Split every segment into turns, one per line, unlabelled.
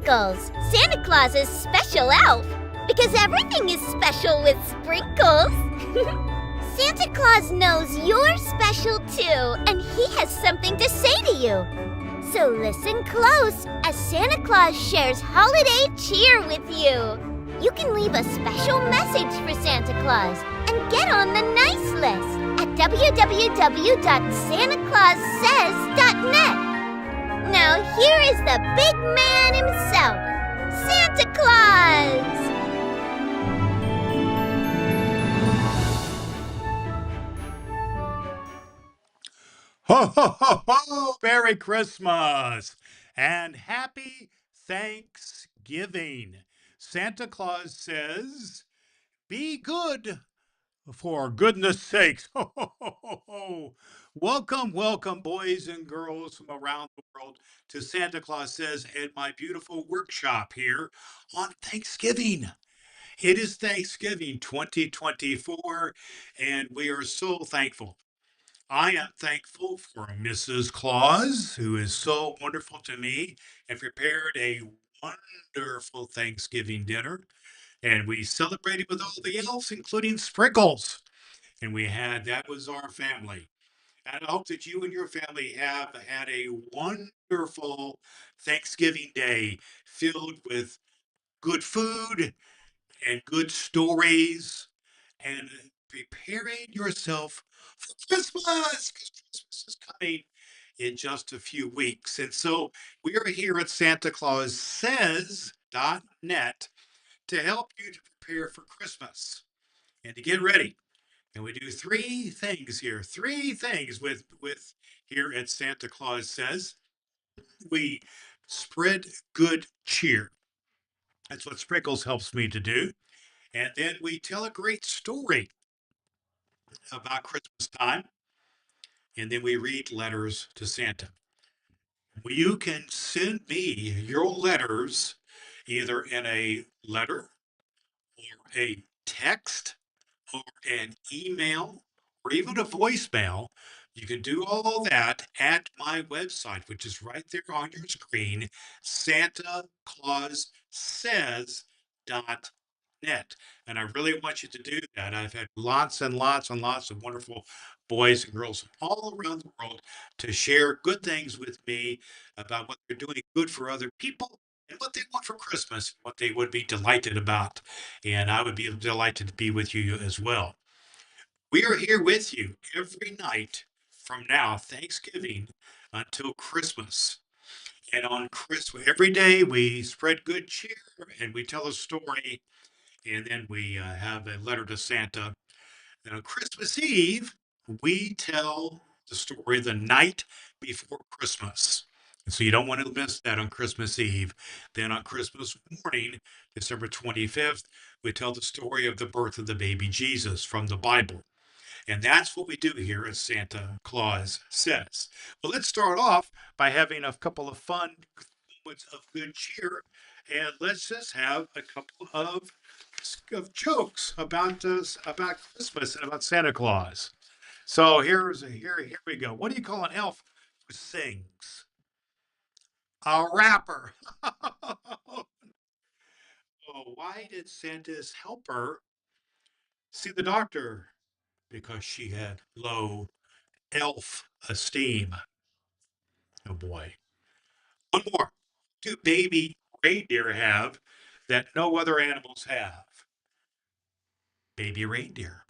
sprinkles, Santa Claus's special elf. Because everything is special with sprinkles. Santa Claus knows you're special too, and he has something to say to you. So listen close as Santa Claus shares holiday cheer with you. You can leave a special message for Santa Claus and get on the nice list at www.santaclaussays.net. Now here is the big man himself, Santa Claus!
Ho, ho, ho, ho! Merry Christmas and happy Thanksgiving. Santa Claus says, be good for goodness sakes. Ho, ho, ho, ho, ho. Welcome, welcome, boys and girls from around the world to Santa Claus Says at my beautiful workshop here on Thanksgiving. It is Thanksgiving 2024, and we are so thankful. I am thankful for Mrs. Claus, who is so wonderful to me and prepared a wonderful Thanksgiving dinner. And we celebrated with all the elves, including Sprinkles. And that was our family. And I hope that you and your family have had a wonderful Thanksgiving day filled with good food and good stories and preparing yourself for Christmas because Christmas is coming in just a few weeks. And so we are here at Santa Claus Says.net to help you to prepare for Christmas and to get ready. And we do three things with here at Santa Claus Says. We spread good cheer. That's what Sprinkles helps me to do. And then we tell a great story about Christmas time, and then we read letters to Santa. You can send me your letters either in a letter or a text or an email or even a voicemail. You can do all that at my website, which is right there on your screen, Santa Claus Says.net. And I really want you to do that. I've had lots and lots and lots of wonderful boys and girls from all around the world to share good things with me about what they're doing good for other people and what they want for Christmas, what they would be delighted about. And I would be delighted to be with you as well. We are here with you every night from now, Thanksgiving, until Christmas. And on Christmas, every day we spread good cheer and we tell a story, and then we have a letter to Santa. And on Christmas Eve, we tell the story the night before Christmas. And so you don't want to miss that on Christmas Eve. Then on Christmas morning, December 25th, we tell the story of the birth of the baby Jesus from the Bible. And that's what we do here at Santa Claus Says. Well, let's start off by having a couple of fun moments of good cheer. And let's just have a couple of jokes about Christmas and about Santa Claus. So here we go. What do you call an elf who sings? A rapper. Oh, why did Santa's helper see the doctor? Because she had low elf esteem. Oh boy. One more. Do baby reindeer have that no other animals have? Baby reindeer.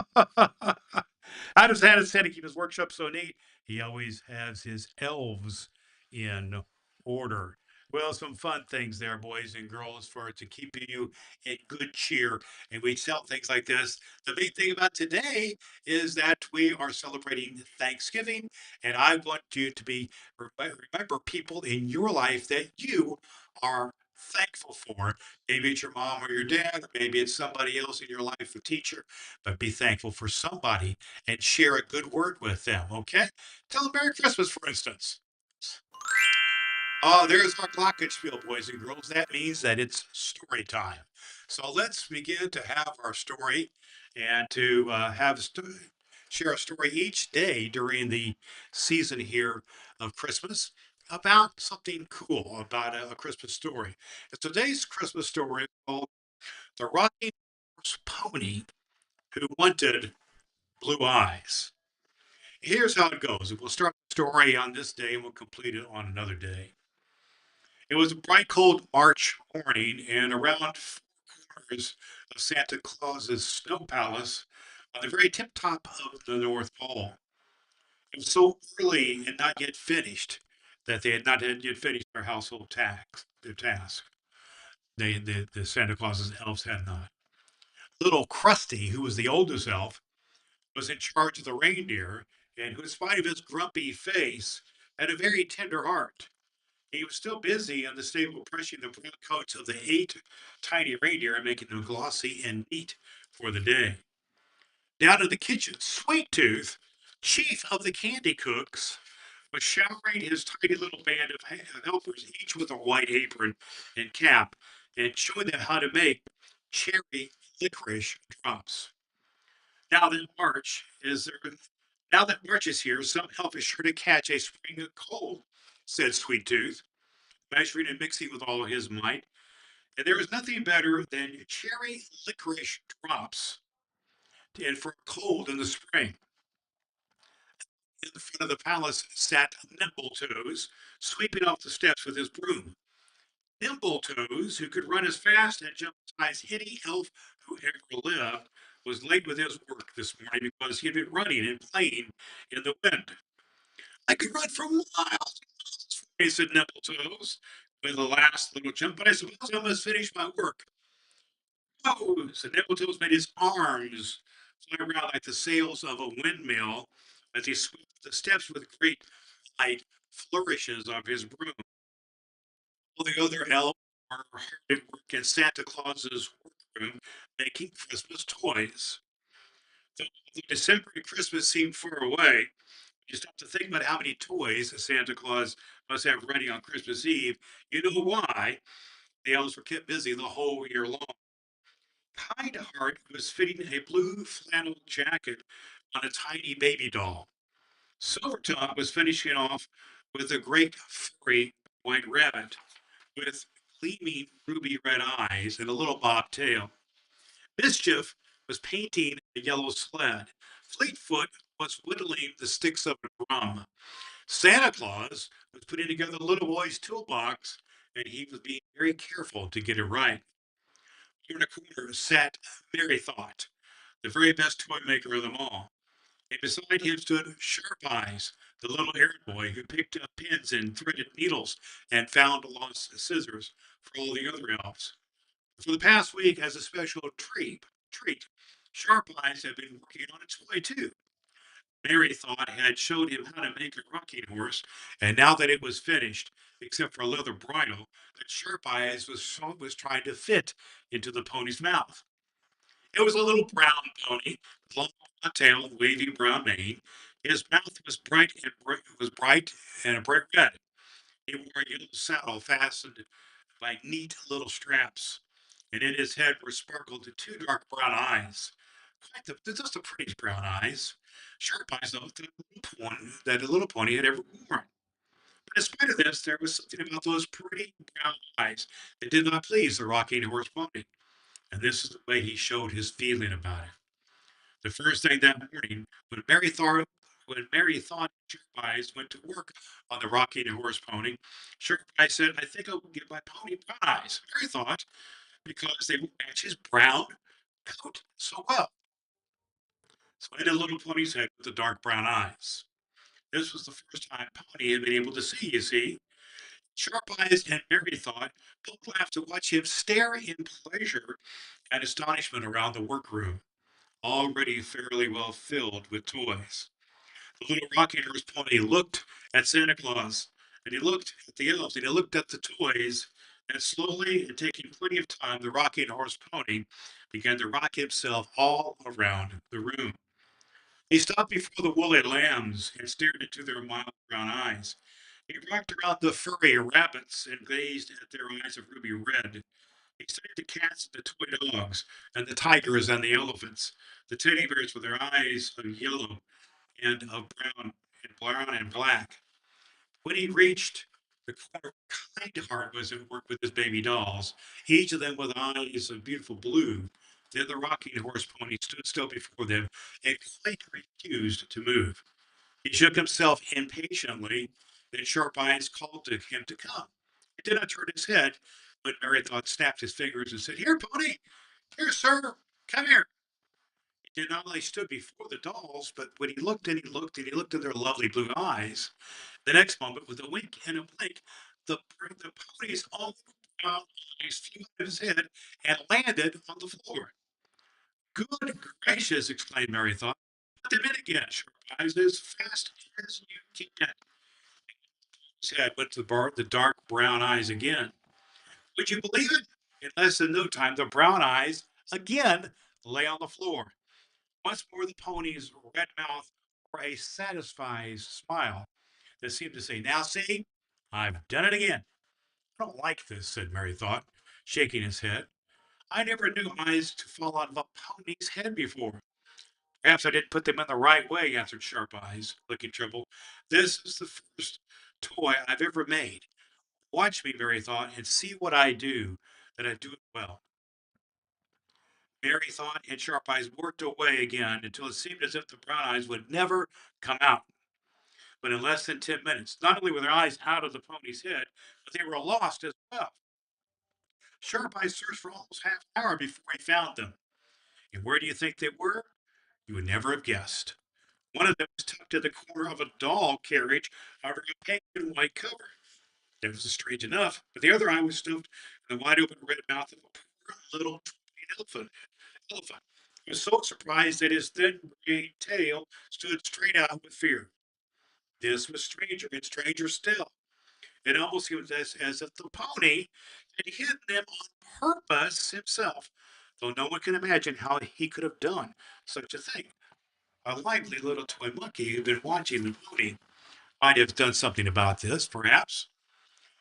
How does Santa keep his workshop so neat? He always has his elves in order. Well, some fun things there, boys and girls, for to keep you in good cheer. And we tell things like this. The big thing about today is that we are celebrating Thanksgiving, and I want you to remember people in your life that you are thankful for. Maybe it's your mom or your dad, maybe it's somebody else in your life, a teacher, but be thankful for somebody and share a good word with them, okay? Tell them Merry Christmas, for instance. Oh, there's our glockenspiel, boys and girls. That means that it's story time. So let's begin to have our story and to share a story each day during the season here of Christmas. about something cool about a Christmas story. And today's Christmas story is called The Rocking Horse Pony Who Wanted Blue Eyes. Here's how it goes. We'll start the story on this day and we'll complete it on another day. It was a bright, cold March morning, and around 4 corners of Santa Claus's snow palace on the very tip top of the North Pole. It was so early and not yet finished that they had not yet finished their household task. The Santa Claus's elves had not. Little Krusty, who was the oldest elf, was in charge of the reindeer, and who, in spite of his grumpy face, had a very tender heart. He was still busy in the stable brushing the brown coats of the 8 tiny reindeer and making them glossy and neat for the day. Down in the kitchen, Sweet Tooth, chief of the candy cooks, was showering his tiny little band of helpers, each with a white apron and cap, and showing them how to make cherry licorice drops. Now that March is there, now that March is here, some help is sure to catch a spring cold," said Sweet Tooth, measuring and mixing with all his might. And there is nothing better than cherry licorice drops and for a cold in the spring. In the front of the palace sat Nimbletoes, sweeping off the steps with his broom. Nimbletoes, who could run as fast and jump as high as any elf who ever lived, was late with his work this morning because he had been running and playing in the wind. "I could run for miles," he said Nimbletoes, with the last little jump, "but I suppose I must finish my work." "Oh," said Nimbletoes, made his arms fly around like the sails of a windmill as he swept the steps with great light flourishes of his broom. All the other elves were hard at work in Santa Claus's workroom making Christmas toys. Though December and Christmas seemed far away, you stop to think about how many toys Santa Claus must have ready on Christmas Eve. You know why the elves were kept busy the whole year long. Kind Heart was fitting a blue flannel jacket on a tiny baby doll. Silvertop was finishing off with a great furry white rabbit with gleaming ruby red eyes and a little bobtail. Mischief was painting a yellow sled. Fleetfoot was whittling the sticks of a drum. Santa Claus was putting together the little boy's toolbox, and he was being very careful to get it right. Here in a corner sat Merry Thought, the very best toy maker of them all. And beside him stood Sharp Eyes, the little errand boy who picked up pins and threaded needles and found lost scissors for all the other elves. For the past week, as a special treat, Sharp Eyes had been working on a toy too. Mary Thought had showed him how to make a rocking horse, and now that it was finished, except for a leather bridle, that Sharp Eyes was trying to fit into the pony's mouth. It was a little brown pony with long blonde tail and wavy brown mane. His mouth was bright and a bright red. He wore a yellow saddle fastened by neat little straps, and in his head were sparkled the 2 dark brown eyes. Just the prettiest brown eyes. Sharp eyes, though, that a little pony had ever worn. But in spite of this, there was something about those pretty brown eyes that did not please the rocking horse pony, and this is the way he showed his feeling about it. The first thing that morning, when Mary thought Sharp Eyes went to work on the rocking horse pony, Sharp Eyes said, "I think I'll give my pony brown eyes." Mary thought, because they would match his brown coat so well. So in the little pony's head with the dark brown eyes. This was the first time Pony had been able to see, you see. Sharp Eyes and Mary thought both laughed to watch him stare in pleasure and astonishment around the workroom, already fairly well filled with toys. The little rocking horse pony looked at Santa Claus, and he looked at the elves, and he looked at the toys, and slowly, and taking plenty of time, the rocking horse pony began to rock himself all around the room. He stopped before the woolly lambs and stared into their mild brown eyes. He rocked around the furry rabbits and gazed at their eyes of ruby red. He studied the cats and the toy dogs, and the tigers and the elephants, the teddy bears with their eyes of yellow and of brown and black. When he reached The kind heart was at work with his baby dolls, each of them with eyes of beautiful blue. Then the rocking horse pony stood still before them and quite refused to move. He shook himself impatiently. Then Sharp Eyes called to him to come. He did not turn his head when Merrythought snapped his fingers and said, "Here, pony! Here, sir! Come here!" He did not only stood before the dolls, but when he looked and he looked and he looked in their lovely blue eyes, the next moment, with a wink and a blink, the pony's own brown eyes flew out of his head and landed on the floor. "Good gracious!" exclaimed Merrythought. "Put them in again, Sharp Eyes, as fast as you can." His head went to the dark brown eyes again. Would you believe it? In less than no time, the brown eyes again lay on the floor. Once more, the pony's red mouth wore a satisfied smile that seemed to say, "Now see, I've done it again." "I don't like this," said Merrythought, shaking his head. "I never knew eyes to fall out of a pony's head before." "Perhaps I didn't put them in the right way," answered Sharp Eyes, looking troubled. "This is the first toy I've ever made. Watch me," Merrythought, "and see what I do, that I do it well." Merrythought and Sharp Eyes worked away again until it seemed as if the brown eyes would never come out. But in less than 10 minutes, not only were their eyes out of the pony's head, but they were lost as well. Sharp Eyes searched for almost half an hour before he found them. And where do you think they were? You would never have guessed. One of them was tucked in the corner of a doll carriage under a pink and white cover. That was strange enough, but the other eye was stuffed in the wide open red mouth of a poor little trembling elephant. He was so surprised that his thin gray tail stood straight out with fear. This was stranger and stranger still. It almost seemed as if the pony had hidden them on purpose himself, though no one can imagine how he could have done such a thing. A lively little toy monkey who'd been watching the pony might have done something about this, perhaps,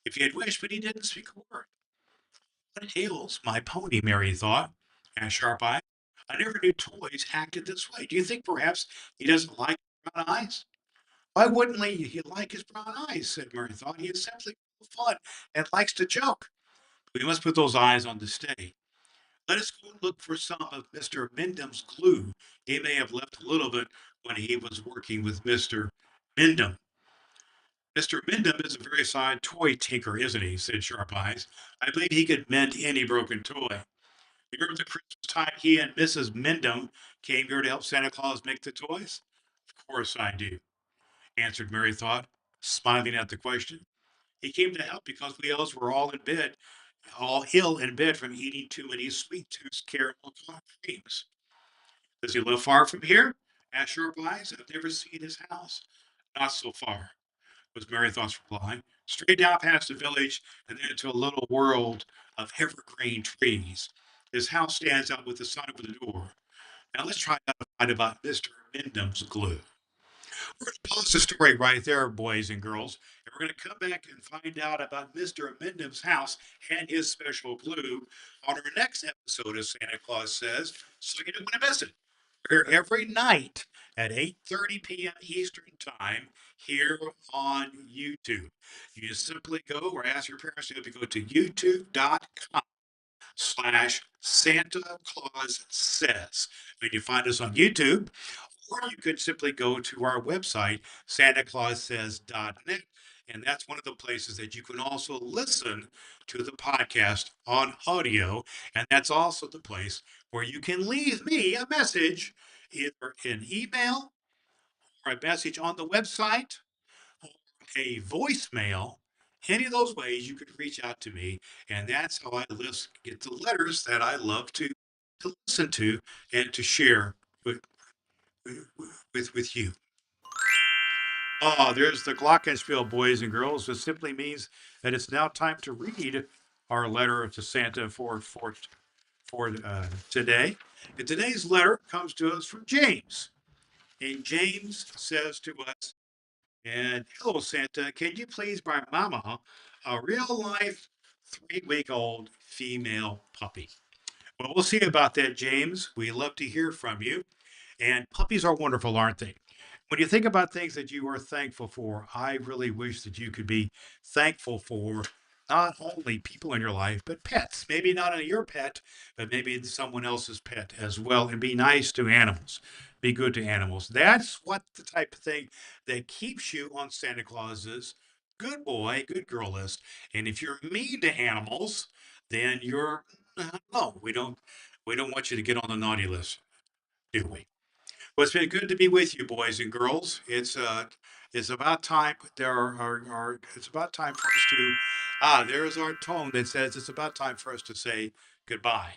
if he had wished, but he didn't speak a word. "What ails my pony?" Mary thought, asked Sharp Eye. "I never knew toys acted this way. Do you think perhaps he doesn't like brown eyes?" "Why wouldn't he like his brown eyes?" said Mary thought. "He is simply full of fun and likes to joke. We must put those eyes on the stay. Let us go and look for some of Mr. Mendham's glue. He may have left a little bit when he was working with Mr. Mendham." "Mr. Mendham is a very fine toy tinker, isn't he?" said Sharp Eyes. "I believe he could mend any broken toy. You remember the Christmas time he and Mrs. Mendham came here to help Santa Claus make the toys?" "Of course I do," answered Mary Thought, smiling at the question. "He came to help because we elves were all ill in bed from eating too many sweet tooth caramel creams." "Does he live far from here?" asked Sharp Eyes. "I've never seen his house." "Not so far," was Mary Thought's reply. "Straight down past the village and then into a little world of evergreen trees. His house stands out with the sun over the door. Now let's try to find about Mr. Mendham's glue." We're going to pause the story right there, boys and girls, and we're going to come back and find out about Mr. Mendham's house and his special glue on our next episode of Santa Claus Says, so you don't want to miss it. We're here every night at 8:30 p.m. Eastern Time here on YouTube. You just simply go or ask your parents to go to youtube.com/Santa Claus Says. When you find us on YouTube, or you could simply go to our website, santaclaussays.net. And that's one of the places that you can also listen to the podcast on audio. And that's also the place where you can leave me a message, either an email or a message on the website or a voicemail. Any of those ways you could reach out to me. And that's how get the letters that I love to listen to and to share with, with you. Ah, there's the glockenspiel, boys and girls. It simply means that it's now time to read our letter to Santa for today. And today's letter comes to us from James. And James says to us, and hello, Santa, can you please buy Mama a real life 3-week old female puppy? Well, we'll see about that, James. We love to hear from you. And puppies are wonderful, aren't they? When you think about things that you are thankful for, I really wish that you could be thankful for not only people in your life, but pets. Maybe not only your pet, but maybe someone else's pet as well. And be nice to animals. Be good to animals. That's what the type of thing that keeps you on Santa Claus's good boy, good girl list. And if you're mean to animals, then you're no, we don't want you to get on the naughty list, do we? Well, it's been good to be with you, boys and girls. It's about time. It's about time for us to. There's our tone that says it's about time for us to say goodbye.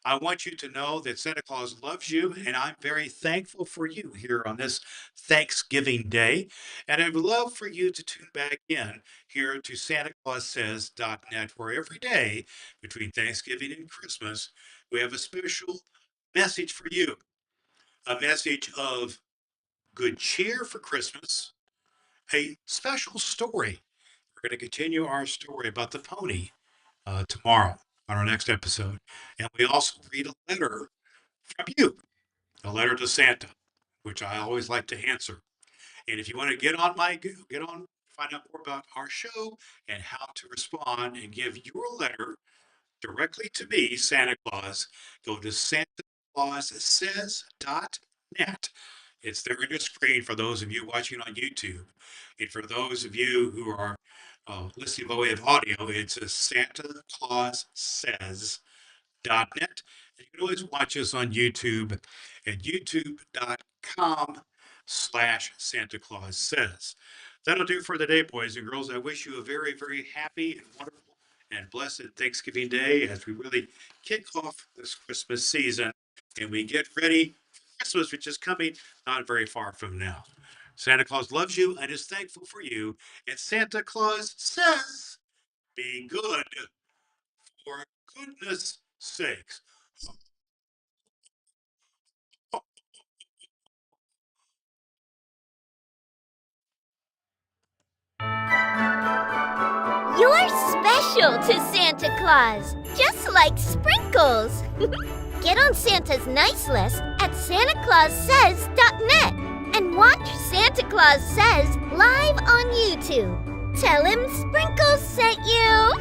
I want you to know that Santa Claus loves you, and I'm very thankful for you here on this Thanksgiving Day. And I would love for you to tune back in here to SantaClausSays.net, where every day between Thanksgiving and Christmas, we have a special message for you, a message of good cheer for Christmas, a special story. We're going to continue our story about the pony tomorrow on our next episode. And we also read a letter from you, a letter to Santa, which I always like to answer. And if you want to find out more about our show and how to respond and give your letter directly to me, Santa Claus, go to SantaClausSays.net. It's there on your screen for those of you watching on YouTube. And for those of you who are listening by way of audio, it's a Santa Claus Says net. And you can always watch us on YouTube at youtube.com/Santa Claus Says. That'll do for the day, boys and girls. I wish you a very, very happy and wonderful and blessed Thanksgiving Day as we really kick off this Christmas season and we get ready for Christmas, which is coming not very far from now. Santa Claus loves you and is thankful for you. And Santa Claus says, be good for goodness sakes.
You're special to Santa Claus, just like Sprinkles. Get on Santa's nice list at SantaClausSays.net and watch Santa Claus Says live on YouTube. Tell him Sprinkles sent you.